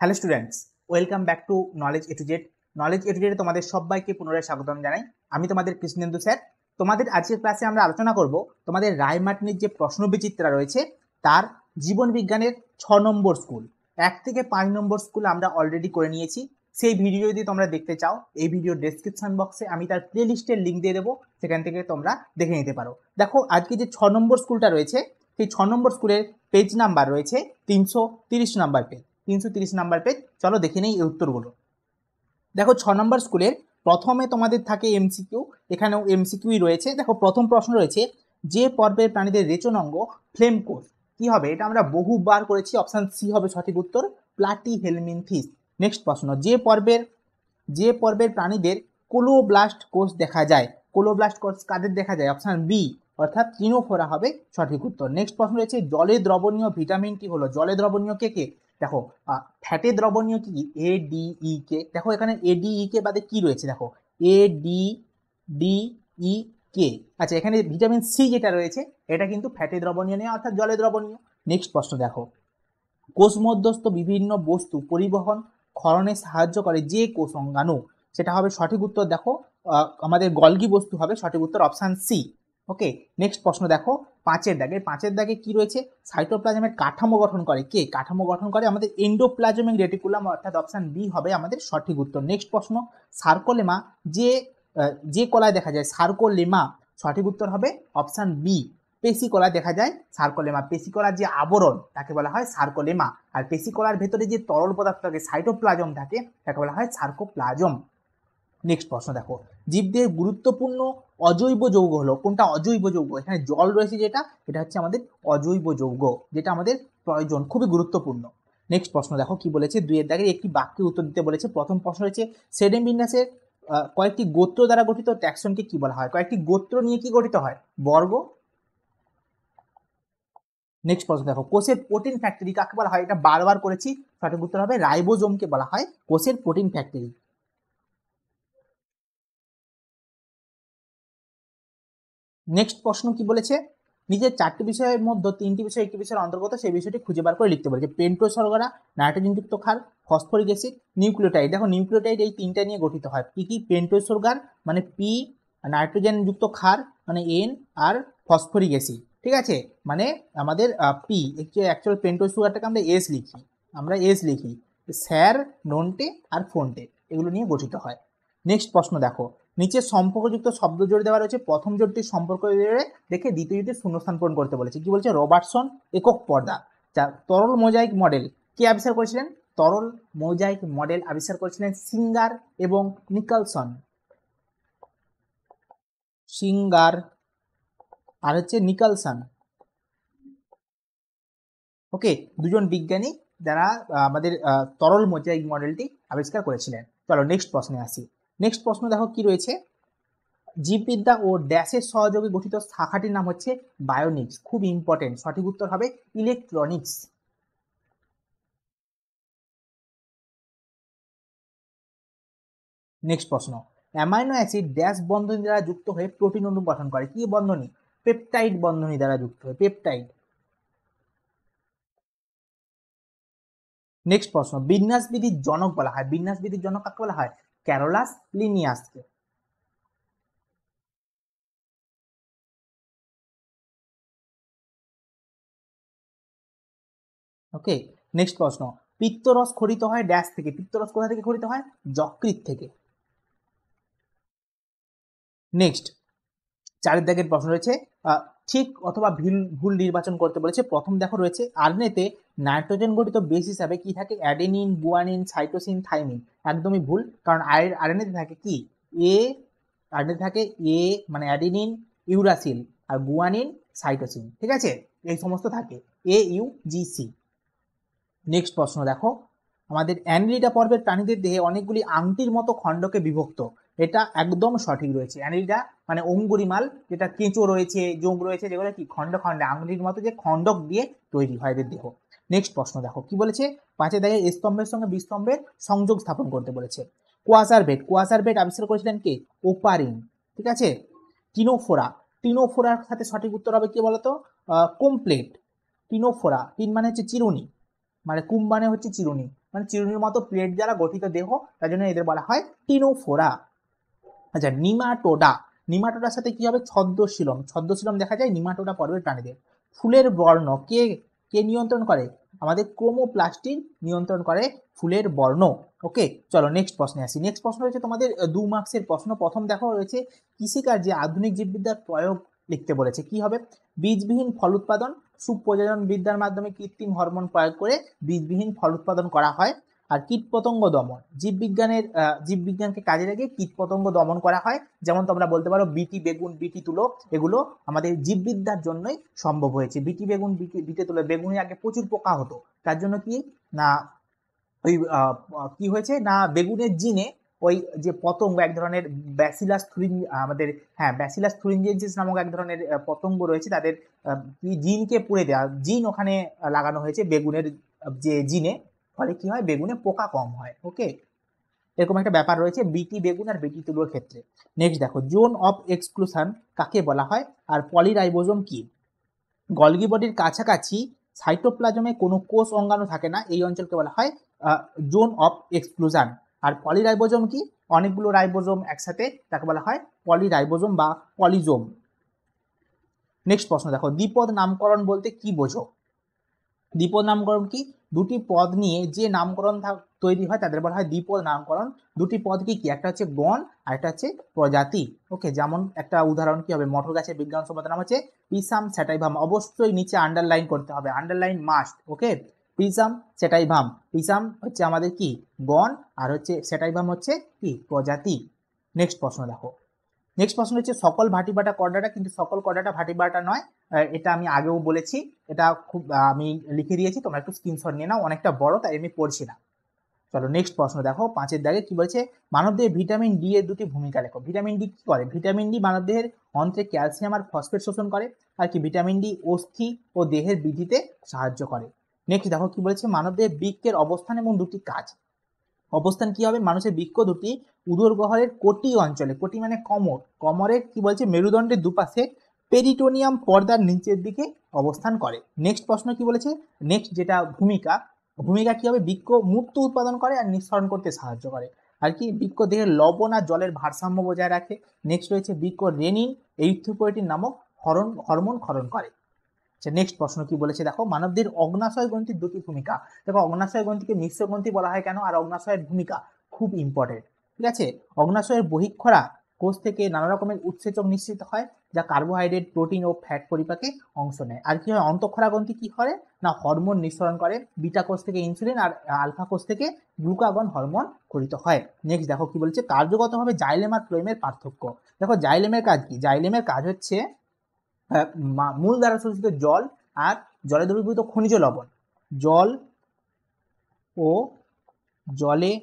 Hello students, welcome back to knowledge A to Z. Knowledge A to জেডে তোমাদের সবাইকে পুনরায় স্বাগতম জানাই। আমি তোমাদের কৃষ্ণেন্দু স্যার। তোমাদের আজকের ক্লাসে আমরা আলোচনা করব তোমাদের রায়মার্টিনের যে প্রশ্নবিচিত্রা রয়েছে তার জীবন বিজ্ঞানের 6 নম্বর স্কুল। 1 থেকে 5 নম্বর স্কুল আমরা অলরেডি করে নিয়েছি। সেই ভিডিও যদি তোমরা দেখতে চাও, এই ভিডিও ডেসক্রিপশন বক্সে আমি তার প্লে লিস্টের লিঙ্ক দিয়ে দেবো, সেখান থেকে তোমরা দেখে নিতে পারো। দেখো, আজকে যে 6 নম্বর স্কুলটা রয়েছে সেই 6 নম্বর স্কুলের পেজ নাম্বার রয়েছে 330 নাম্বার পেজ। 330 নাম্বার পেজ, চলো দেখে নেই এই উত্তরগুলো। দেখো, 6 নম্বর স্কুলের প্রথমে তোমাদের থাকে এমসিকিউ। এখানেও এমসিকিউই রয়েছে। দেখো, প্রথম প্রশ্ন রয়েছে, যে পর্বের প্রাণীদের রেচন অঙ্গ ফ্লেম কোষ কি হবে? এটা আমরা বহুবার করেছি, অপশন সি হবে সঠিক উত্তর, প্লাটিহেলমিনথিস। নেক্সট প্রশ্ন, যে পর্বের প্রাণীদের কোলোব্লাস্ট কোষ দেখা যায়, কোলোব্লাস্ট কোষ কাদের দেখা যায়? অপশন বি অর্থাৎ ক্রিনোফোরা হবে সঠিক উত্তর। নেক্সট প্রশ্ন রয়েছে, জলে দ্রবণীয় ভিটামিনটি হলো, জলে দ্রবণীয় কে কে? দেখো, ফ্যাটে দ্রবণীয় কি? এ ডি ই কে। দেখো এখানে এ ডি ই কে বাদে কি রয়েছে? দেখো এ ডি ডি ই কে। আচ্ছা, এখানে ভিটামিন সি যেটা রয়েছে এটা কিন্তু ফ্যাটে দ্রবণীয় নেই, অর্থাৎ জলে দ্রবণীয়। নেক্সট প্রশ্ন দেখো, কোষ মধ্যস্থ বিভিন্ন বস্তু পরিবহন ক্ষরণে সাহায্য করে যে কোষ অঙ্গাণু, সেটা হবে সঠিক উত্তর। দেখো, আমাদের গলগি বস্তু হবে সঠিক উত্তর, অপশান সি। ওকে, নেক্সট প্রশ্ন দেখো, পাঁচের দাগে কি রয়েছে? সাইটোপ্লাজমের কাঠামো গঠন করে কে? কাঠামো গঠন করে আমাদের এন্ডোপ্লাজমিক রেটিকুলাম, অর্থাৎ অপশান বি হবে আমাদের সঠিক উত্তর। নেক্সট প্রশ্ন, সার্কোলেমা যে কলায় দেখা যায়, সার্কোলেমা সঠিক উত্তর হবে অপশান বি, পেশিকলায় দেখা যায় সার্কোলেমা। পেশিকলার যে আবরণ তাকে বলা হয় সার্কোলেমা, আর পেশিকলার ভেতরে যে তরল পদার্থ থাকে, সাইটোপ্লাজম থাকে, তাকে বলা হয় সার্কোপ্লাজম। নেক্সট প্রশ্ন দেখো, জীবদের গুরুত্বপূর্ণ অজৈব যৌগ হলো কোনটা? অজৈব যৌগ, এখানে জল রয়েছে যেটা, এটা হচ্ছে আমাদের অজৈব যৌগ, যেটা আমাদের প্রয়োজন, খুবই গুরুত্বপূর্ণ। নেক্সট প্রশ্ন দেখো কি বলেছে, 2 দাগের একটি বাক্যে উত্তর দিতে বলেছে। প্রথম প্রশ্ন হচ্ছে, সেডেম বিন্যাসের কয়েকটি গোত্র দ্বারা গঠিত ট্যাক্সনকে কি বলা হয়? কয়েকটি গোত্র নিয়ে কি গঠিত হয়? বর্গ। নেক্সট প্রশ্ন দেখো, কোষের প্রোটিন ফ্যাক্টরি কাকে বলা হয়? এটা বারবার করেছি, সঠিক উত্তর হবে রাইবোজোমকে বলা হয় কোষের প্রোটিন ফ্যাক্টরি। নেক্সট প্রশ্ন কি বলেছে, নিজের 4টি বিষয়ের মধ্যে 3টি বিষয় একটি বিষয়ের অন্তর্গত, সেই বিষয়টি খুঁজে বার করে লিখতে বলেছে। পেন্টোজ শর্করা, নাইট্রোজেনযুক্ত ক্ষার, ফসফরিক অ্যাসিড, নিউক্লিওটাইড। দেখো, নিউক্লিওটাইড এই 3টা নিয়ে গঠিত হয়। কি কি? পেন্টোজ শর্করা মানে পি, নাইট্রোজেনযুক্ত ক্ষার মানে এন, আর ফসফরিক অ্যাসিড, ঠিক আছে, মানে আমাদের পি। অ্যাকচুয়াল পেন্টোজ সুগারটাকে আমরা এস লিখি, স্যার, নন্টে আর ফোন্টে, এগুলো নিয়ে গঠিত হয়। নেক্সট প্রশ্ন দেখো, নিচে সম্পর্কযুক্ত শব্দ জোড়ে দেওয়া রয়েছে, প্রথম জোড়টির সম্পর্ক জোড়ে দেখে দ্বিতীয় জোড়টির শূন্যস্থান পূরণ করতে বলেছে। কি বলছে? রবার্টসন একক পর্দা, যা তরল মোজাইক মডেল কে আবিষ্কার করেছিলেন? তরল মোজাইক মডেল আবিষ্কার করেছিলেন সিঙ্গার এবং নিকলসন। সিঙ্গার আর হচ্ছে নিকলসন। ওকে, দুজন বিজ্ঞানী যারা আমাদের তরল মোজাইক মডেলটি আবিষ্কার করেছিলেন। চলো নেক্সট প্রশ্নে আসি। নেক্সট প্রশ্ন দেখো কি রয়েছে, জীববিদ্যা ও ড্যাশের সহযোগে গঠিত শাখাটির নাম হচ্ছে বায়োনিক্স। খুব ইম্পর্টেন্ট, সঠিক উত্তর হবে ইলেকট্রনিক্স। নেক্সট প্রশ্ন, অ্যামাইনো অ্যাসিড ড্যাশ বন্ধনী দ্বারা যুক্ত হয়ে প্রোটিন অণু গঠন করে। কি বন্ধনী? পেপটাইড বন্ধনী দ্বারা যুক্ত হয়ে, পেপটাইড। নেক্সট প্রশ্ন, বিন্যাসবিধির জনক বলা হয়, বিন্যাসবিধির জনক কাকে বলা হয়? ক্যারোলাস লিনিয়াসকে। ওকে, নেক্সট প্রশ্ন, পিত্তরস খরিত হয় ড্যাশ থেকে, পিত্তরস কোথা থেকে খরিত হয়? যকৃৎ থেকে। নেক্সট 4 দাগের প্রশ্ন রয়েছে, ঠিক অথবা ভুল নির্বাচন করতে বলেছে। প্রথম দেখো রয়েছে, আরএনএতে নাইট্রোজেন গঠিত বেস হিসাবে কি থাকে? Adenine, guanine, cytosine, thymine. একদমই ভুল, কারণ আরএনএতে থাকে কি? এ, আরএনএতে থাকে এ মানে অ্যাডেনিন, ইউরাসিল, আর গুয়ানিন, সাইটোসিন, ঠিক আছে, এই সমস্ত থাকে, A U G C. Next প্রশ্ন দেখো, আমাদের অ্যানিলিডা পর্বের প্রাণীদের দেহে অনেকগুলি আংটির মতো খণ্ডকে বিভক্ত। এটা একদম সঠিক রয়েছে। অ্যানিলিডা মানে অঙ্গুরিমাল, যেটা কেঁচো রয়েছে, যোগ রয়েছে, যেগুলো কি খণ্ডে খণ্ডে আংটির মতো যে খণ্ডক দিয়ে তৈরি হয় এদের দেহ। নেক্সট প্রশ্ন দেখো কি বলেছে, 5 দাগে স্তম্ভের সঙ্গে বিস্তম্ভের সংযোগ স্থাপন করতে বলেছে। কোয়াসার বেড আবিষ্কার করেছিলেন কে? ওপারিন, ঠিক আছে। টিনোফোরার সাথে সঠিক উত্তর হবে কি বলতো? কমপ্লেট। টিনোফোরা, টিন মানে হচ্ছে চিরুনি, মানে কুম মানে হচ্ছে চিরুনি, মানে চিরুনির মতো প্লেট দ্বারা গঠিত দেহ, তার জন্য এদের বলা হয় টিনোফোরা। আচ্ছা, নিমাটোডা, নিমাটোডার সাথে কি হবে? ছদ্মশীলম, ছদ্মশীলম দেখা যায় নিমাটোডা পর্বের প্রাণীদের। ফুলের বর্ণ কে কে নিয়ন্ত্রণ করে? আমাদের ক্রোমোপ্লাস্টিন নিয়ন্ত্রণ করে ফুলের বর্ণ। ওকে, চলো নেক্সট প্রশ্নে আসি। নেক্সট প্রশ্ন রয়েছে তোমাদের 2 মার্কসের প্রশ্ন। প্রথম দেখো রয়েছে কৃষিকার্যে আধুনিক জীববিদ্যার প্রয়োগ লিখতে বলেছে। কি হবে? বীজবিহীন ফল উৎপাদন, সুপ্রজনন বিদ্যার মাধ্যমে কৃত্রিম হরমোন প্রয়োগ করে বীজবিহীন ফল উৎপাদন করা হয়। আর কীটপতঙ্গ দমন, জীববিজ্ঞানকে কাজে লাগিয়ে কীটপতঙ্গ দমন করা হয়। যেমন তোমরা বলতে পারো বিটি বেগুন, বিটি তুলো, এগুলো আমাদের জীববিদ্যার জন্যই সম্ভব হয়েছে। বিটি বেগুন, বিটি তুলো, বেগুনে আগে প্রচুর পোকা হতো, তার জন্য কি না ওই কি হয়েছে না বেগুনের জিনে ওই যে পতঙ্গ, এক ধরনের ব্যাসিলাস আমাদের ব্যাসিলাস থুরিনজেন্সিস নামক এক ধরনের পতঙ্গ রয়েছে, তাদের জিনকে পুড়ে দেওয়া, জিন ওখানে লাগানো হয়েছে বেগুনের যে জিনে, ফলে কি হয়? বেগুনে পোকা কম হয়। ওকে, এরকম একটা ব্যাপার রয়েছে বিটি বেগুন আর বিটি তুলোর ক্ষেত্রে। নেক্সট দেখো, জোন অফ এক্সক্লুশন কাকে বলা হয়? আর পলিরাইবোজোম কি? গলগি বডির কাছাকাছি সাইটোপ্লাজমে কোনো কোষ অঙ্গাণু থাকে না, এই অঞ্চলকে বলা হয় জোন অফ এক্সক্লুশন। আর পলিরাইবোজোম কি? অনেকগুলো রাইবোজোম একসাথে, তাকে বলা হয় পলিরাইবোজোম বা পলিজোম। নেক্সট প্রশ্ন দেখো, দ্বিপদ নামকরণ বলতে কি বোঝো? দ্বিপদ নামকরণ কি? দুটি পদ নিয়ে যে নামকরণ তৈরি হয় তাদের বলা হয় দ্বিপদ নামকরণ। দুটি পদ কি কি? একটা হচ্ছে গণ আর একটা হচ্ছে প্রজাতি। ওকে, যেমন একটা উদাহরণ কি হবে? মটর গাছের বিজ্ঞানসম্মত নাম হচ্ছে পিসাম স্যাটাইভাম। অবশ্যই নিচে আন্ডারলাইন করতে হবে, আন্ডারলাইন মাস্ট। ওকে, পিসাম স্যাটাইভাম, পিসাম হচ্ছে আমাদের কি? গণ, আর হচ্ছে স্যাটাইভাম হচ্ছে কি? প্রজাতি। নেক্সট প্রশ্ন দেখো, নেক্সট প্রশ্ন হচ্ছে সকল ভাটিবাটা করডাটা, কিন্তু সকল করডাটা ভাটিবাটা নয়, এটা আমি আগেও বলেছি, এটা খুব আমি লিখে দিয়েছি, তোমরা একটু স্ক্রিনশট নিয়ে নাও, অনেকটা বড় তাই আমি পড়ছি না। চলো নেক্সট প্রশ্ন দেখো, 5-এর দাগে কি বলছে? মানবদেহে ভিটামিন ডি এর দুটি ভূমিকা লেখো। ভিটামিন ডি কি করে? ভিটামিন ডি মানবদেহের অন্ত্রে ক্যালসিয়াম আর ফসফেট শোষণ করে। আর কি ভিটামিন ডি অস্থি ও দেহের বৃদ্ধিতে সাহায্য করে। নেক্সট দেখো কি বলেছে? মানবদেহের বৃক্কের অবস্থান এবং দুটি কাজ। অবস্থান কি হবে? মানুষের বৃক্ক দুটি উদর গহ্বরের কোটি অঞ্চলে, কোটি মানে কোমর, কোমরের কি বলছে? মেরুদণ্ডের দুপাশে পেরিটোনিয়াম পর্দার নিচের দিকে অবস্থান করে। নেক্সট প্রশ্ন কি বলেছে? নেক্সট যেটা ভূমিকা, ভূমিকা কি হবে? বৃক্ক মূত্র উৎপাদন করে আর নিঃসরণ করতে সাহায্য করে। আর কি বৃক্ক দেহের লবণ আর জলের ভারসাম্য বজায় রাখে। নেক্সট রয়েছে বৃক্ক রেনিন এরিথ্রোপয়েটিন নামক হরমোন ক্ষরণ করে। আচ্ছা, নেক্সট প্রশ্ন কি বলেছে দেখো, মানবদের অগ্নাশয় গ্রন্থির দুটি ভূমিকা। দেখো, অগ্নাশয় গ্রন্থিকে মিশ্র গ্রন্থি বলা হয় কেন, আর অগ্নাশয়ের ভূমিকা খুব ইম্পর্টেন্ট। ঠিক আছে, অগ্নাশয়ের বহিঃক্ষরা কোষ থেকে নানা রকমের উৎসেচক নিঃসৃত হয়, যা কার্বোহাইড্রেট, প্রোটিন ও ফ্যাট পরিপাকে অংশ নেয়। আর কি হয়? অন্তঃক্ষরা গ্রন্থি কি করে না হরমোন নিঃসরণ করে, বিটা কোষ থেকে ইনসুলিন আর আলফা কোষ থেকে গ্লুকাগন হরমোন ক্ষরিত হয়। নেক্সট দেখো কি বলছে, কার্যগতভাবে জাইলেম আর ফ্লোয়েমের পার্থক্য। দেখো, জাইলেমের কাজ কি? জাইলেমের কাজ হচ্ছে মূল দ্বারা শোষিত জল আর জলে দ্রবীভূত খনিজ লবণ, জল ও জলে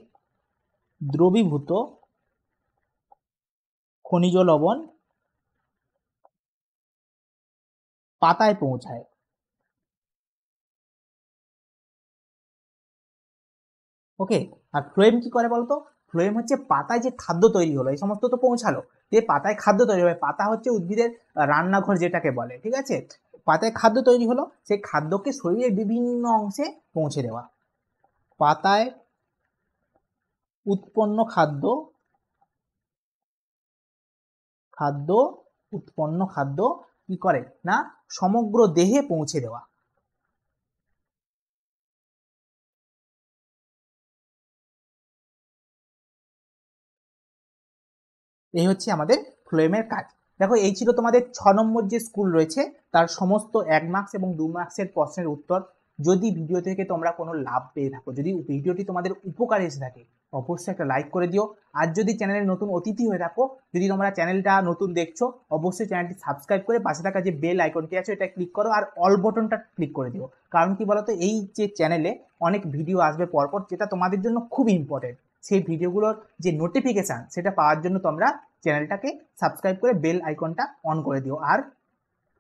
দ্রবীভূত খনিজ লবণ পাতায় পৌঁছায়। ওকে, আর ফ্লোয়েম কি করে বলতো? ফ্লোয়েম হচ্ছে পাতায় যে খাদ্য তৈরি হলো, এই সমস্ত তো পৌঁছালো, যে পাতায় খাদ্য তৈরি হবে, পাতা হচ্ছে উদ্ভিদের রান্নাঘর যেটাকে বলে। ঠিক আছে, পাতায় খাদ্য তৈরি হলো, সেই খাদ্যকে শরীরের বিভিন্ন অংশে পৌঁছে দেওয়া। পাতায় উৎপন্ন খাদ্য উৎপন্ন খাদ্য কি করে না সমগ্র দেহে পৌঁছে দেওয়া। এই হচ্ছে আমাদের ফ্লোয়েমের কাজ। দেখো, এই ছিল তোমাদের 6 নম্বর যে স্কুল রয়েছে তার সমস্ত 1 মার্কস এবং 2 মার্কসের প্রশ্নের উত্তর। যদি ভিডিও থেকে তোমরা কোনো লাভ পেয়ে থাকো, যদি ভিডিওটি তোমাদের উপকারে এসে থাকে, অবশ্যই একটা লাইক করে দিও। আর যদি চ্যানেলের নতুন অতিথি হয়ে থাকো, যদি তোমরা চ্যানেলটা নতুন দেখছো, অবশ্যই চ্যানেলটি সাবস্ক্রাইব করে পাশে থাকা যে বেল আইকনটি আছে এটা ক্লিক করো, আর অল বটনটা ক্লিক করে দিও। কারণ কি বলতো, এই যে চ্যানেলে অনেক ভিডিও আসবে পরপর, যেটা তোমাদের জন্য খুব ইম্পর্টেন্ট। সেই ভিডিওগুলোর যে নোটিফিকেশান সেটা পাওয়ার জন্য তোমরা চ্যানেলটাকে সাবস্ক্রাইব করে বেল আইকনটা অন করে দিও। আর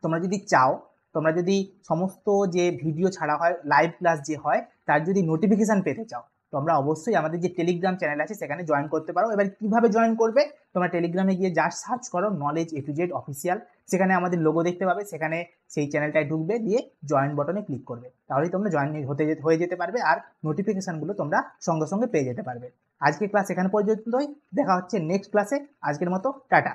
তোমরা যদি চাও, তোমরা যদি সমস্ত যে ভিডিও ছাড়া হয়, লাইভ ক্লাস যে হয়, তার যদি নোটিফিকেশান পেতে চাও, তোমরা অবশ্যই আমাদের যে টেলিগ্রাম চ্যানেল আছে সেখানে জয়েন করতে পারো। এবার কিভাবে জয়েন করবে, তোমরা টেলিগ্রামে গিয়ে জাস্ট সার্চ করো knowledge A to Z official, সেখানে আমাদের লোগো দেখতে পাবে, সেখানে সেই চ্যানেলটায় ঢুকবে, দিয়ে জয়েন বাটনে ক্লিক করবে, তাহলেই তোমরা জয়েন হয়ে যেতে পারবে আর নোটিফিকেশানগুলো তোমরা সঙ্গে সঙ্গে পেয়ে যেতে পারবে। আজকের ক্লাস এখানে পর্যন্তই, দেখা হচ্ছে নেক্সট ক্লাসে। আজকের মতো টাটা।